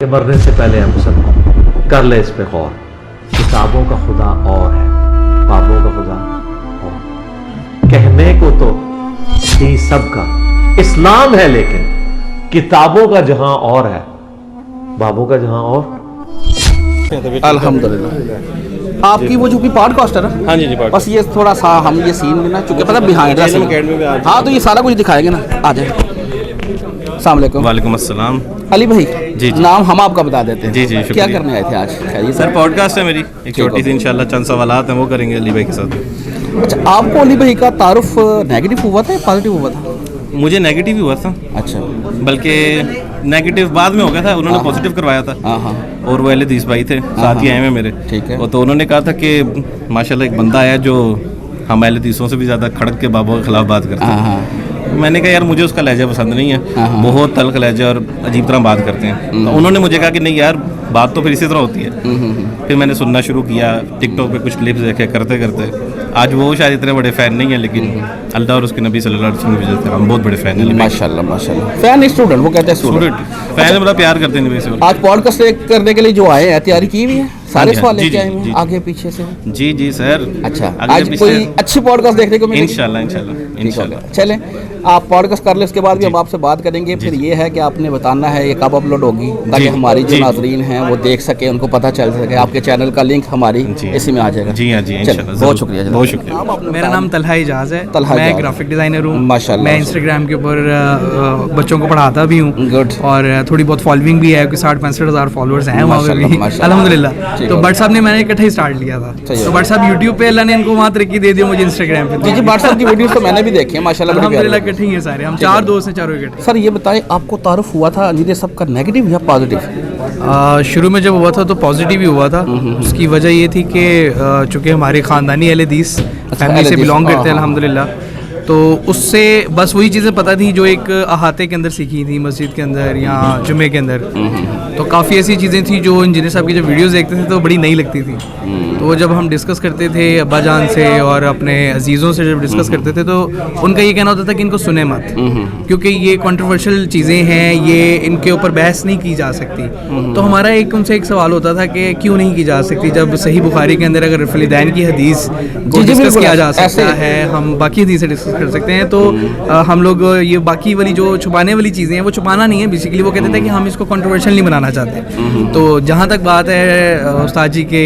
کہ مرنے سے پہلے ہم سب کر لے اس پہ غور. کتابوں کا خدا اور ہے, بابوں کا خدا اور. کہنے کو تو ہی سب کا اسلام ہے, لیکن کتابوں کا جہاں اور ہے, بابوں کا جہاں اور. الحمدللہ. آپ کی وہ جو بھی پوڈ کاسٹ ہے نا, ہاں جی بس یہ تھوڑا سا ہم یہ سین میں نا چونکہ پتہ بیہائنڈ ہے, ہاں تو یہ سارا کچھ دکھائیں گے نا. آ جائیں. السلام علیکم. وعلیکم السلام. علی بھائی, جی نام ہم آپ کا بتا دیتے ہیں. جی جی, کیا کرنے آئے تھے آج؟ سر پوڈ کاسٹ ہے میری ایک چھوٹی سی, انشاءاللہ چند سوالات ہیں وہ کریں گے علی بھائی کے ساتھ. اچھا, آپ کو علی بھائی کا تعارف نیگیٹو ہوا تھا یا پازیٹیو ہوا تھا؟ مجھے نیگیٹو ہی ہوا تھا. اچھا, بلکہ نیگیٹو بعد میں ہو گیا تھا, انہوں نے پازیٹیو کروایا تھا. ہاں ہاں, اور وہ اہل حدیث بھائی تھے, ساتھ ہی آئے ہیں میرے. ٹھیک ہے. تو انہوں نے کہا تھا کہ ماشاءاللہ ایک بندہ ہے جو ہم اہل حدیثوں سے بھی زیادہ کھڑک کے بابوں کے خلاف بات کرتے ہیں. میں نے کہا یار مجھے اس کا لہجہ پسند نہیں ہے, بہت تلخ لہجہ اور عجیب طرح بات کرتے ہیں. تو انہوں نے مجھے کہا کہ نہیں یار بات تو پھر اسی طرح ہوتی ہے. پھر میں نے سننا شروع کیا, ٹک ٹاک پہ کچھ کلپس دیکھے, کرتے کرتے آج وہ شاید اتنے بڑے فین نہیں ہیں, لیکن اللہ اور اس کے نبی صلی اللہ علیہ وسلم کی وجہ سے ہم بہت بڑے فین ہیں. ماشاءاللہ ماشاءاللہ. فین اسٹوڈنٹ وہ کہتے ہیں اسٹوڈنٹ. فین بڑا پیار کرتے ہیں نبی سے. آج پوڈ کاسٹ کرنے کے لیے جو آئے ہیں, تیاری کی ہوئی ہے؟ سارے سوال لے کے آئے ہیں آگے پیچھے سے؟ جی جی سر. اچھا, آج کوئی اچھی پوڈ کاسٹ دیکھنے کو ملے گی انشاءاللہ انشاءاللہ انشاءاللہ. چلیں آپ پوڈ کاسٹ کر لیں, اس کے بعد بھی ہم آپ سے بات کریں گے. پھر یہ ہے کہ آپ نے بتانا ہے یہ کب اپلوڈ ہوگی, تاکہ ہماری جو ناظرین ہیں وہ دیکھ سکیں, ان کو پتہ چل سکے. آپ کے چینل کا لنک ہماری اسی میں آ جائے گا. جی ہاں جی انشاءاللہ. بہت شکریہ. بہت شکریہ. میرا نام طلحہ اجاز ہے, میں گرافک ڈیزائنر ہوں. ماشاءاللہ. میں انسٹاگرام کے اوپر بچوں کو پڑھاتا بھی ہوں, گڈ, اور تھوڑی بہت فالوئنگ بھی ہے, 60-65 فالوورز ہیں وہاں پہ بھی الحمدللہ. تو بٹ صاحب نے میں نے اکٹھے ہی اسٹارٹ لیا تھا, تو بٹ صاحب یوٹیوب پہ اللہ نے ان کو وہاں ترقی دے دی, مجھے انسٹاگرام پہ. جی جی, بٹ صاحب کی ویڈیوز تو میں نے بھی دیکھی ہیں ماشاءاللہ, الحمدللہ اکٹھے ہی ہیں سارے, ہم 4 دوست ہیں, چاروں اکٹھے. سر یہ بتائیں آپ کو تعارف ہوا تھا انجینئر صاحب کا نیگیٹو یا پازیٹیو؟ شروع میں جب ہوا تھا تو پازیٹیو ہی ہوا تھا. اس کی وجہ یہ تھی کہ چونکہ ہمارے خاندانی اہل حدیث فیملی سے بلانگ کرتے ہیں الحمدللہ, تو اس سے بس وہی چیزیں پتہ تھیں جو ایک احاطے کے اندر سیکھی تھی, مسجد کے اندر یا جمعے کے اندر. تو کافی ایسی چیزیں تھیں جو انجینئر صاحب کی جب ویڈیوز دیکھتے تھے تو بڑی نئی لگتی تھی. تو وہ جب ہم ڈسکس کرتے تھے ابا جان سے اور اپنے عزیزوں سے جب ڈسکس کرتے تھے, تو ان کا یہ کہنا ہوتا تھا کہ ان کو سنیں مت, کیونکہ یہ کنٹروورشل چیزیں ہیں, یہ ان کے اوپر بحث نہیں کی جا سکتی. تو ہمارا ان سے ایک سوال ہوتا تھا کہ کیوں نہیں کی جا سکتی, جب صحیح بخاری کے اندر اگر رفع الیدین کی حدیث کو ڈسکس کیا جا سکتا ہے, ہم باقی حدیث سے ڈسکس کر سکتے ہیں. تو ہم لوگ یہ باقی والی جو چھپانے والی چیزیں ہیں وہ چھپانا نہیں ہے, بیسیکلی وہ کہتے تھے کہ ہم اس کو کنٹروورشل نہیں بنانا چاہتے. تو جہاں تک بات ہے استاد جی کے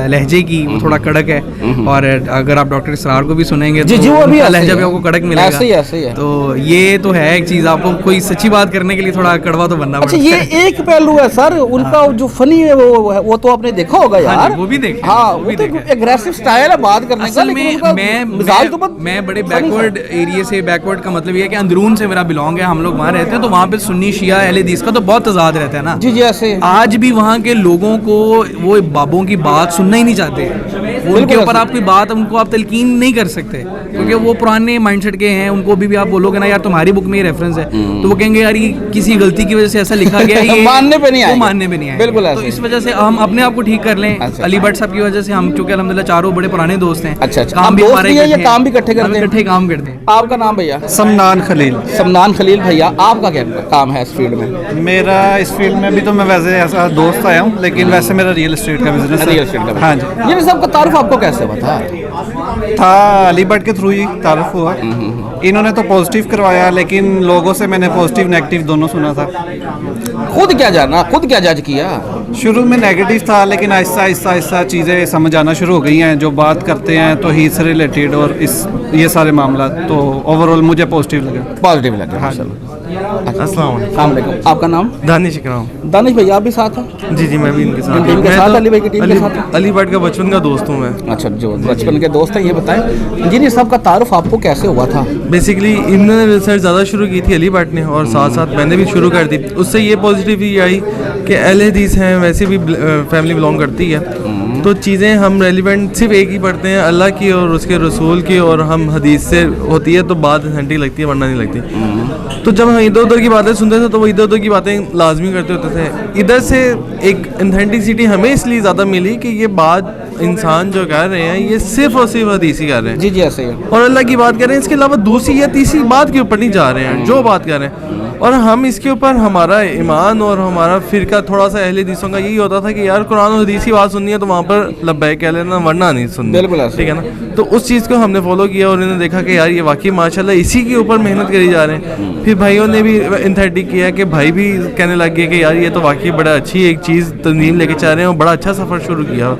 لہجے کی, وہ تھوڑا کڑک ہے, اور اگر آپ ڈاکٹر اسرار کو بھی سنیں گے تو وہ بھی لہجہ بھی آپ کو کڑک ملے گا. تو یہ تو ہے ایک چیز, آپ کو کوئی سچی بات کرنے کے لیے تھوڑا کڑوا تو بننا پڑتا ہے. اچھا, یہ ایک پہلو ہے سر ان کا جو فنی ہے وہ تو آپ نے دیکھا ہوگا یار, وہ بھی دیکھا. ہاں, وہ تو ایگریسو سٹائل ہے بات کرنے کا, لیکن میں بڑے بیکورڈ ایریا سے, بیکورڈ کا مطلب یہ ہے کہ اندرون سے میرا بلانگ ہے, ہم لوگ وہاں رہتے ہیں, تو وہاں پہ سنی شیعہ اہل حدیث کا تو بہت تضاد رہتا ہے نا. جی جی, ایسے آج بھی وہاں کے لوگوں کو وہ بابوں کی بات سننا ہی نہیں چاہتے. ان کے اوپر آپ کوئی بات, ان کو آپ تلقین نہیں کر سکتے, کیونکہ وہ پرانے مائنڈ سیٹ کے ہیں. ان کو بھی آپ بولو گے نا یار تمہاری بک میں یہ ریفرنس ہے, تو وہ کہیں گے یار یہ کسی غلطی کی وجہ سے ایسا لکھا گیا ہے, ماننے پہ نہیں آئے, ماننے پہ نہیں آئے. بالکل. تو اس وجہ سے ہم اپنے آپ کو ٹھیک کر لیں. علی بٹ صاحب کی وجہ سے ہم چونکہ الحمدللہ چاروں بڑے پرانے دوست ہیں. اچھا اچھا, کام بھی اکٹھے کرتے ہیں. اکٹھے کام کرتے ہیں. آپ کا نام بھیا؟ سمنان خلیل. سمنان خلیل بھیا, آپ کا کیا کام ہے اس فیلڈ میں؟ میرا اس فیلڈ میں بھی تو میں ویسے ایسا دوست آیا ہوں, لیکن ویسے میرا ریئل اسٹیٹ کا بزنس ہے. ہاں جی. یہ صاحب کا تعارف آپ کو کیسے ہوا تھا علی بٹ کے تھرو ہی تعارف ہوا. انہوں نے تو پازیٹیو کروایا, لیکن لوگوں سے میں نے پازیٹیو نیگیٹو دونوں سنا تھا. خود کیا جانا, خود کیا جج کیا؟ شروع میں نیگیٹو تھا, لیکن آہستہ آہستہ آہستہ چیزیں سمجھ آنا شروع ہو گئی ہیں. جو بات کرتے ہیں تو ہی سے ریلیٹڈ اور یہ سارے معاملات, تو اوور آل مجھے پازیٹیو لگا. ہاں, السلام السلام علیکم. آپ کا نام؟ دانش اکرام. دانش بھائی آپ بھی ساتھ ہیں؟ جی جی, میں بھی ان کے ساتھ. ٹیم کے ساتھ, علی بھائی کی ٹیم کے ساتھ. علی بٹ کا بچپن کا دوست ہوں میں. اچھا, جو بچپن کے دوست ہیں. یہ بتائیں انجینئر صاحب کا تعارف آپ کو کیسے ہوا تھا؟ بیسیکلی انہوں نے ریسرچ زیادہ شروع کی تھی علی بٹ نے, اور ساتھ ساتھ میں نے بھی شروع کر دی. اس سے یہ پازیٹیو ہی آئی کہ اہل حدیث ہیں, ویسے بھی فیملی بلانگ کرتی ہے, تو چیزیں ہم ریلیونٹ صرف ایک ہی پڑھتے ہیں, اللہ کی اور اس کے رسول کی, اور ہم حدیث سے ہوتی ہے تو بات اتھینٹک لگتی ہے, ورنہ نہیں لگتی. تو جب ہم ادھر ادھر کی باتیں سنتے تھے تو وہ ادھر ادھر کی باتیں لازمی کرتے ہوتے تھے. ادھر سے ایک اتھینٹسٹی ہمیں اس لیے زیادہ ملی کہ یہ بات انسان جو کہہ رہے ہیں یہ صرف اور صرف حدیث ہی کر رہے ہیں. جی جی, ایسے ہی, اور اللہ کی بات کر رہے ہیں, اس کے علاوہ دوسری یا تیسری بات کے اوپر نہیں جا رہے ہیں. جو بات کر رہے ہیں اور ہم اس کے اوپر ہمارا ایمان اور ہمارا فرقہ تھوڑا سا اہل حدیثوں کا یہی ہوتا تھا کہ یار قرآن و حدیث کی بات سننی ہے تو وہاں پر لبیک کہہ لینا ورنہ نہیں سننی, بالکل ٹھیک ہے نا. تو اس چیز کو ہم نے فالو کیا اور انہوں نے دیکھا کہ یار یہ واقعی ماشاءاللہ اسی کے اوپر محنت کری جا رہے ہیں. پھر بھائیوں نے بھی انتھیٹک کیا کہ بھائی بھی کہنے لگ گئے کہ یار یہ تو واقعی بڑا اچھی ایک چیز تنظیم لے کے چاہ رہے ہیں اور بڑا اچھا سفر شروع کیا.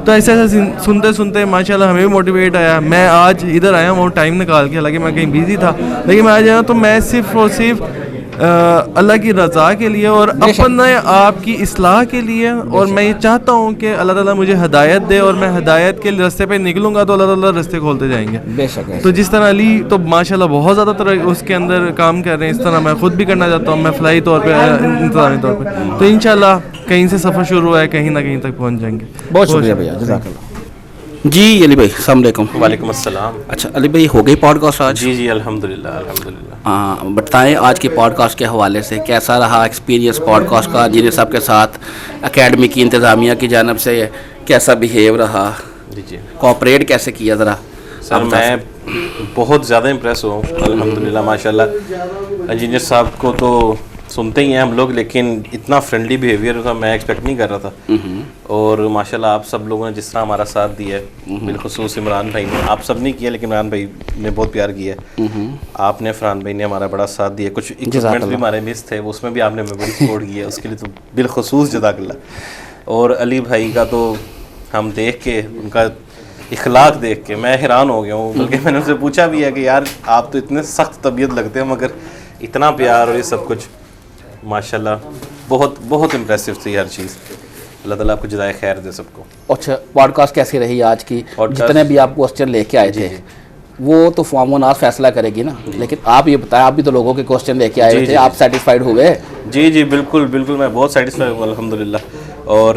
تو ایسے ایسے سنتے سنتے ماشاءاللہ ہمیں بھی موٹیویٹ آیا. میں آج ادھر آیا ہوں ٹائم نکال کے, حالانکہ میں کہیں بیزی تھا, لیکن میں آج آیا تو میں صرف اور صرف اللہ کی رضا کے لیے اور اپنے آپ کی اصلاح کے لیے, اور میں یہ چاہتا ہوں کہ اللہ تعالیٰ مجھے ہدایت دے اور میں ہدایت کے راستے پہ نکلوں گا تو اللہ تعالیٰ راستے کھولتے جائیں گے. بے شک. تو جس طرح علی تو ماشاءاللہ بہت زیادہ اس کے اندر کام کر رہے ہیں, اس طرح میں خود بھی کرنا چاہتا ہوں. میں فلاحی طور پہ, انتظامی طور پہ, تو انشاءاللہ کہیں سے سفر شروع ہوا ہے, کہیں نہ کہیں تک پہنچ جائیں گے. بہت شکریہ بھیا, جزاک اللہ. جی علی بھائی السلام علیکم. وعلیکم السلام. اچھا علی بھائی ہو گئی پوڈ کاسٹ آج؟ جی جی الحمدللہ الحمدللہ. ہاں بتائیں آج کی پوڈ کاسٹ کے حوالے سے کیسا رہا ایکسپیرینس پوڈ کاسٹ کا, جنہیں صاحب کے ساتھ اکیڈمی کی انتظامیہ کی جانب سے کیسا بیہیو رہا, جی جی کوآپریٹ کیسے کیا ذرا؟ سر میں بہت زیادہ امپریس ہوا ہوں الحمدللہ ماشاءاللہ. انجینئر صاحب کو تو سنتے ہی ہیں ہم لوگ, لیکن اتنا فرینڈلی بیہیویئر تھا میں ایکسپیکٹ نہیں کر رہا تھا. اور ماشاءاللہ آپ سب لوگوں نے جس طرح ہمارا ساتھ دیا ہے, بالخصوص عمران بھائی نے, آپ سب نے کیا لیکن عمران بھائی نے بہت پیار کیا ہے. آپ نے, فرحان بھائی نے ہمارا بڑا ساتھ دیا. کچھ اکوپمنٹس بھی ہمارے مس تھے, اس میں بھی آپ نے ہمیں بڑی سپورٹ کی ہے, اس کے لیے تو بالخصوص جزاک اللہ. اور علی بھائی کا تو ہم دیکھ کے, ان کا اخلاق دیکھ کے میں حیران ہو گیا ہوں. بلکہ میں نے ان سے پوچھا بھی ہے کہ یار آپ تو اتنے سخت طبیعت لگتے ہیں مگر اتنا پیار اور یہ سب کچھ ماشاءاللہ بہت بہت امپریسو تھی ہر چیز. اللہ تعالیٰ آپ کو جزائے خیر دے سب کو. اچھا پوڈ کاسٹ کیسی رہی آج کی؟ جتنے بھی آپ کوسچن لے کے آئے تھے وہ تو فارم و ناز فیصلہ کرے گی نا, لیکن آپ یہ بتائیں, آپ بھی تو لوگوں کے کوسچن لے کے آئے تھے, آپ سیٹسفائیڈ ہوئے؟ جی جی بالکل بالکل, میں بہت سیٹسفائی ہوں الحمدللہ. اور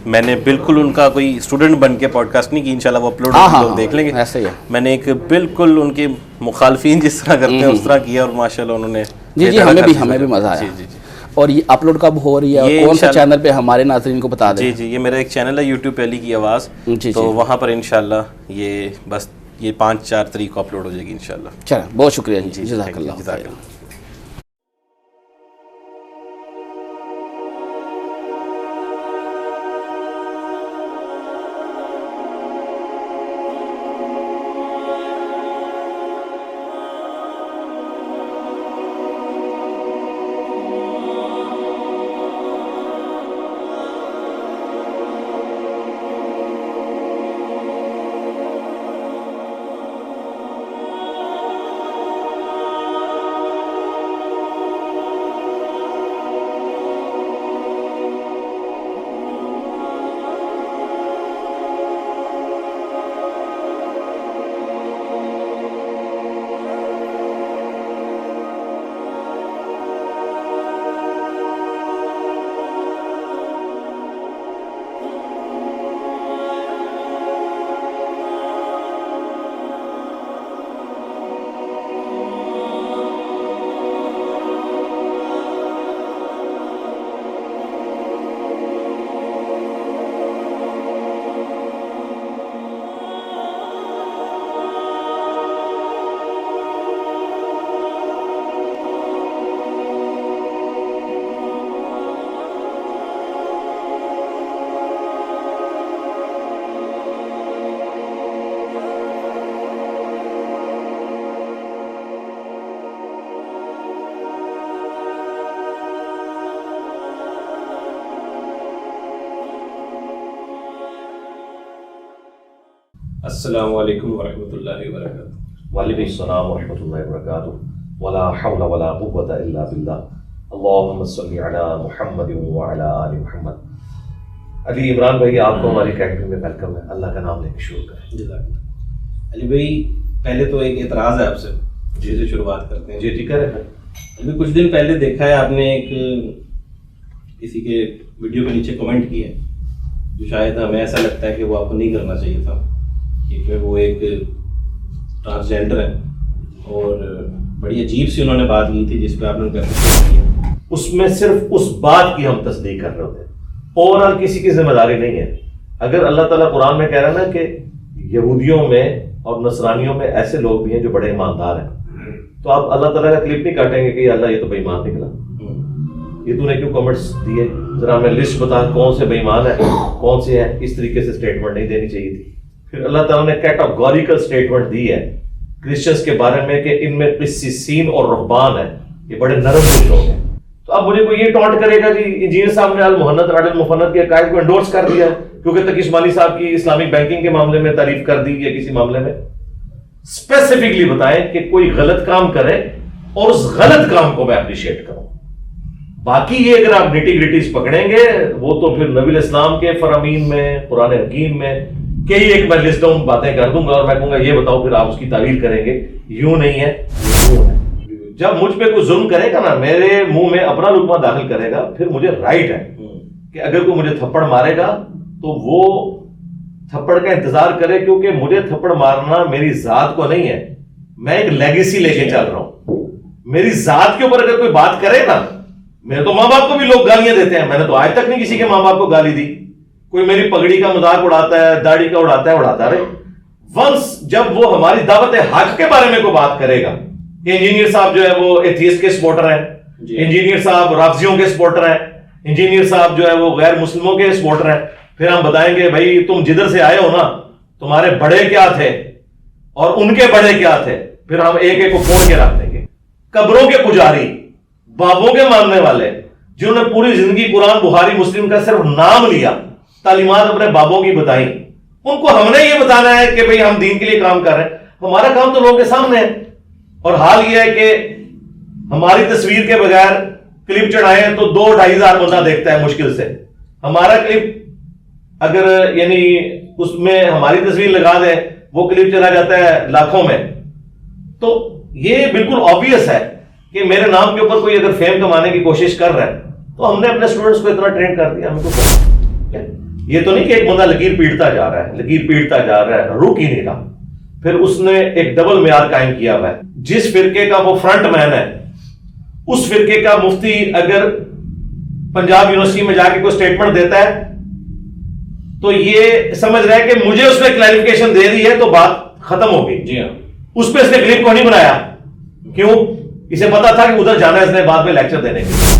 میں نے بالکل ان کا کوئی اسٹوڈنٹ بن کے پوڈ کاسٹ نہیں کی, انشاءاللہ وہ اپلوڈ لوگ دیکھ لیں گے. ایسے ہی ہے, میں نے ایک بالکل ان کے مخالفین جس طرح کرتے ہیں اس طرح کیا, اور ماشاءاللہ انہوں نے جی جی ہمیں بھی مزہ آیا. جی جی جی. اور یہ اپلوڈ کب ہو رہی ہے, کون سے چینل پہ ہمارے ناظرین کو بتا دیں؟ جی جی یہ میرا ایک چینل ہے یوٹیوب پہ علی کی آواز, تو وہاں پر انشاءاللہ یہ بس یہ 5-4 تاریخ کو اپلوڈ ہو جائے گی انشاءاللہ. چلیں بہت شکریہ جی, جزاک اللہ. جزاک اللہ. السلام علیکم ورحمۃ اللہ وبرکاتہ. وعلیکم السلام ورحمۃ اللہ وبرکاتہ. ولا حول ولا قوة الا باللہ. اللہم صلی علی محمد وعلی آل محمد. علی عمران بھائی آپ کو ہماری اکیڈمی میں ویلکم ہے. اللہ کا نام لے کے شروع کریں. جزاک اللہ. علی بھائی پہلے تو ایک اعتراض ہے آپ سے, جی سے شروعات کرتے ہیں. جی ٹھیک ہے. ابھی کچھ دن پہلے دیکھا ہے آپ نے ایک کسی کے ویڈیو کے نیچے کمنٹ کیا ہے جو شاید ہمیں ایسا لگتا ہے کہ وہ آپ کو نہیں کرنا چاہیے تھا, کیونکہ وہ ایک ٹرانسجینڈر ہے اور بڑی عجیب سی انہوں نے بات کی تھی جس پہ آپ نے کیا. اس میں صرف اس بات کی ہم تصدیق کر رہے ہوتے ہیں, اوورآل کسی کی ذمہ داری نہیں ہے. اگر اللہ تعالیٰ قرآن میں کہہ رہا ہے نا کہ یہودیوں میں اور نصرانیوں میں ایسے لوگ بھی ہیں جو بڑے ایماندار ہیں, تو آپ اللہ تعالیٰ کا کلپ نہیں کاٹیں گے کہ اللہ یہ تو بےمان نکلا, یہ تو نے کیوں کمنٹس دیے, ذرا ہمیں لسٹ بتا کون سے بےمان ہے کون سے ہیں. اس طریقے سے اسٹیٹمنٹ نہیں دینی چاہیے تھی. پھر اللہ تعالیٰ نے کیٹاگوریکل اسٹیٹمنٹ دی ہے کرسچنس کے بارے میں کہ ان میں قسیسین اور رہبان ہیں, یہ بڑے نرم دل لوگ ہیں. تو اب مجھے کوئی یہ ٹونٹ کرے گا جی انجینئر صاحب نے المحنت راڈ المفنت کے عقائد کو انڈورس کر دیا کیونکہ تقی اسماعیلی صاحب کی اسلامک بینکنگ کے معاملے میں تعریف کر دی یا کسی معاملے میں. اسپیسیفکلی بتائیں کہ کوئی غلط کام کرے اور اس غلط کام کو میں اپریشیٹ کروں. باقی یہ اگر آپ نیٹی گریٹیز پکڑیں گے وہ تو پھر نبی الاسلام کے فرامین میں قرآن حکیم میں کئی ایک میں لسٹ ڈاؤن باتیں کر دوں گا اور میں کہوں گا یہ بتاؤ, پھر آپ اس کی تعویل کریں گے یوں نہیں ہے یوں ہے. جب مجھ پہ کوئی ظلم کرے گا نا, میرے منہ میں اپنا لقمہ داخل کرے گا, پھر مجھے رائٹ ہے کہ اگر کوئی مجھے تھپڑ مارے گا تو وہ تھپڑ کا انتظار کرے, کیونکہ مجھے تھپڑ مارنا میری ذات کو نہیں ہے, میں ایک لیگیسی لے کے چل رہا ہوں. میری ذات کے اوپر اگر کوئی بات کرے نا, میرے تو ماں باپ کو بھی لوگ گالیاں دیتے ہیں, میں نے تو آج تک نہیں کسی کے ماں باپ کو گالی دی. کوئی میری پگڑی کا مذاق اڑاتا ہے, داڑھی کا اڑاتا ہے, اڑاتا رہے. ونس جب وہ ہماری دعوت حق کے بارے میں کوئی بات کرے گا کہ انجینئر صاحب جو ہے وہ ایتھیسٹ کے سپورٹر ہیں, انجینئر صاحب رافضیوں کے سپورٹر ہیں, انجینئر صاحب جو ہے وہ غیر مسلموں کے سپورٹر ہیں, پھر ہم بتائیں گے بھائی تم جدھر سے آئے ہو نا تمہارے بڑے کیا تھے اور ان کے بڑے کیا تھے, پھر ہم ایک ایک کو پھوڑ کے رکھ دیں گے. قبروں کے پجاری, بابوں کے ماننے والے جنہوں نے پوری زندگی قرآن بخاری مسلم کا صرف نام لیا, تعلیمات اپنے بابوں کی بتائیں, ان کو ہم نے یہ بتانا ہے کہ بھئی ہم دین کے لیے کام کر رہے ہیں. ہمارا کام تو لوگوں کے سامنے ہے. اور حال یہ ہے کہ ہماری تصویر کے بغیر کلپ چڑھائے تو 2-2.5 ہزار بندہ دیکھتا ہے مشکل سے. ہمارا کلپ اگر یعنی اس میں ہماری تصویر لگا دیں وہ کلپ چلا جاتا ہے لاکھوں میں. تو یہ بالکل آبویس ہے کہ میرے نام کے اوپر کوئی اگر فیم کمانے کی کوشش کر رہا ہے تو ہم نے اپنے اسٹوڈنٹس کو اتنا ٹرین کر دیا. ہم کو یہ تو نہیں کہ ایک بندہ لکیر پیٹتا جا رہا ہے, لکیر پیٹتا جا رہا ہے, رک ہی نہیں رہا. پھر اس نے ایک ڈبل معیار قائم کیا ہوا ہے. جس فرقے کا وہ فرنٹ مین ہے اس فرقے کا مفتی اگر پنجاب یونیورسٹی میں جا کے کوئی اسٹیٹمنٹ دیتا ہے تو یہ سمجھ رہا ہے کہ مجھے اس نے کلیریفیکیشن دے دی ہے تو بات ختم ہو گئی. جی ہاں, اس پہ اس نے کلپ کو نہیں بنایا. کیوں؟ اسے پتا تھا کہ ادھر جانا ہے اس نے بعد میں لیکچر دینے کے.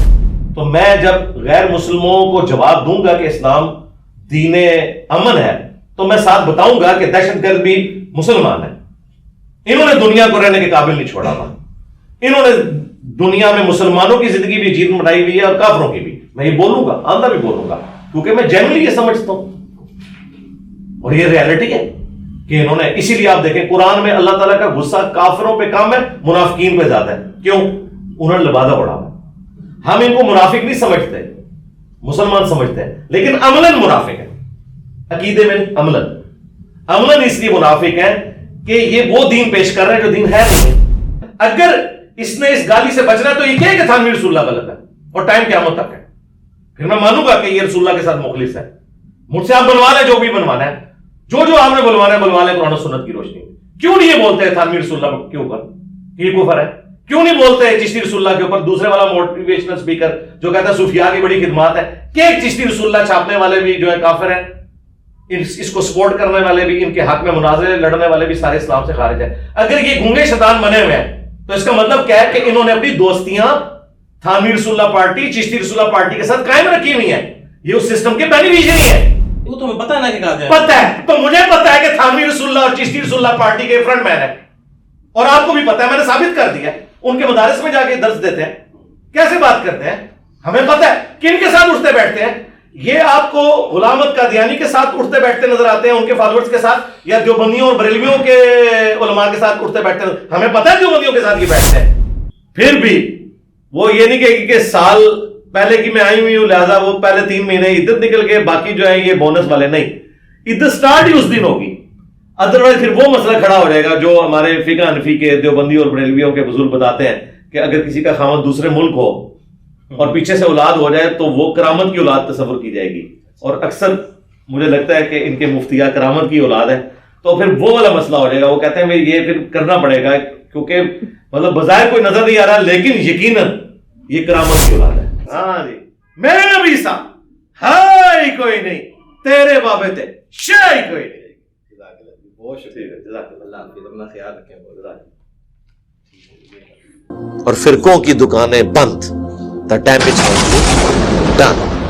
تو میں جب غیر مسلموں کو جواب دوں گا کہ اسلام دین امن ہے تو میں ساتھ بتاؤں گا کہ دہشت گرد بھی مسلمان ہے. انہوں نے دنیا کو رہنے کے قابل نہیں چھوڑا تھا. انہوں نے دنیا میں مسلمانوں کی زندگی بھی جیت مٹائی ہوئی ہے اور کافروں کی بھی. میں یہ بولوں گا, آندہ بھی بولوں گا, کیونکہ میں جنرلی یہ سمجھتا ہوں اور یہ ریالٹی ہے کہ انہوں نے. اسی لیے آپ دیکھیں قرآن میں اللہ تعالیٰ کا غصہ کافروں پہ کم ہے, منافقین پہ زیادہ ہے. کیوں؟ انہوں نے لبادہ اڑا. ہم ان کو منافق نہیں سمجھتے, مسلمان سمجھتے ہیں, لیکن عملاً منافق ہیں. عقیدے میں نہیں, عملاً اس لیے منافق ہیں کہ یہ وہ دین پیش کر رہے ہیں جو دین ہے نہیں. اگر اس نے اس گالی سے بچنا ہے تو یہ کہے کہ تھانوی رسول اللہ غلط ہے اور ٹائم قیامت تک ہے, پھر میں مانوں گا کہ یہ رسول اللہ کے ساتھ مخلص ہے. مجھ سے آپ بنوا لیں جو بھی بنوانا ہے, جو آپ نے بلوانا ہے بلوا لیں قرآن و سنت کی روشنی میں. کیوں نہیں یہ بولتے تھانوی رسول اللہ کے اوپر یہ کفر ہے؟ کیوں نہیں بولتے چشتی رسول اللہ کے اوپر؟ دوسرے والا موٹیویشنل اسپیکر جو کہتا ہے صوفیاء کی بڑی خدمات ہے, کہ ایک چشتی رسول اللہ چھاپنے والے بھی جو ہے کافر ہیں, اس کو سپورٹ کرنے والے بھی, ان کے حق میں مناظرے لڑنے والے بھی سارے اسلام سے خارج ہیں. اگر یہ گونگے شیطان بنے ہوئے ہیں تو اس کا مطلب کیا ہے کہ انہوں نے اپنی دوستیاں تھانوی رسول اللہ پارٹی, چشتی رسول اللہ پارٹی کے ساتھ قائم رکھی ہوئی ہیں. یہ اس سسٹم کے بینیفیشری ہیں. وہ تمہیں پتہ ہے نا کہ کہا جائے. پتہ ہے, تو مجھے پتہ ہے کہ تھانوی رسول اللہ اور چشتی رسول اللہ پارٹی کے فرنٹ مین ہے, اور آپ کو بھی پتہ ہے, میں نے ثابت کر دیا. ان کے مدارس میں جا کے درس دیتے ہیں, کیسے بات کرتے ہیں, ہمیں پتہ ہے کن کے ساتھ اٹھتے بیٹھتے ہیں. یہ آپ کو غلام احمد قادیانی کے ساتھ اٹھتے بیٹھتے نظر آتے ہیں, ان کے فالوورز کے ساتھ, یا دیوبندیوں اور بریلویوں کے علماء کے ساتھ اٹھتے بیٹھتے ہیں. ہمیں پتہ ہے دیوبندیوں کے ساتھ یہ بیٹھتے ہیں. پھر بھی وہ یہ نہیں کہ سال پہلے کی میں آئی ہوئی ہوں لہٰذا وہ پہلے 3 مہینے عدت نکل گئے, باقی جو ہے یہ بونس والے نہیں. عدت سٹارٹ ہی اس دن ہوگی, ادروائز پھر وہ مسئلہ کھڑا ہو جائے گا جو ہمارے فقہ حنفی کے دیوبندی اور بریلویوں کے بزرگ بتاتے ہیں کہ اگر کسی کا خاوند دوسرے ملک ہو اور پیچھے سے اولاد ہو جائے تو وہ کرامت کی اولاد تصور کی جائے گی. اور اکثر مجھے لگتا ہے کہ ان کے مفتیہ کرامت کی اولاد ہے, تو پھر وہ والا مسئلہ ہو جائے گا. وہ کہتے ہیں یہ پھر کرنا پڑے گا کیونکہ مطلب بظاہر کوئی نظر نہیں آ رہا لیکن یقیناً یہ کرامت کی اولاد ہے. ہاں جی, میرے نبی صاحب ہائی کوئی نہیں, تیرے بابے تھے شاہی کوئی نہیں. بہت شکریہ, جزاک اللہ. آپ اپنا خیال رکھیں. اور فرقوں کی دکانیں بند. The damage has been done.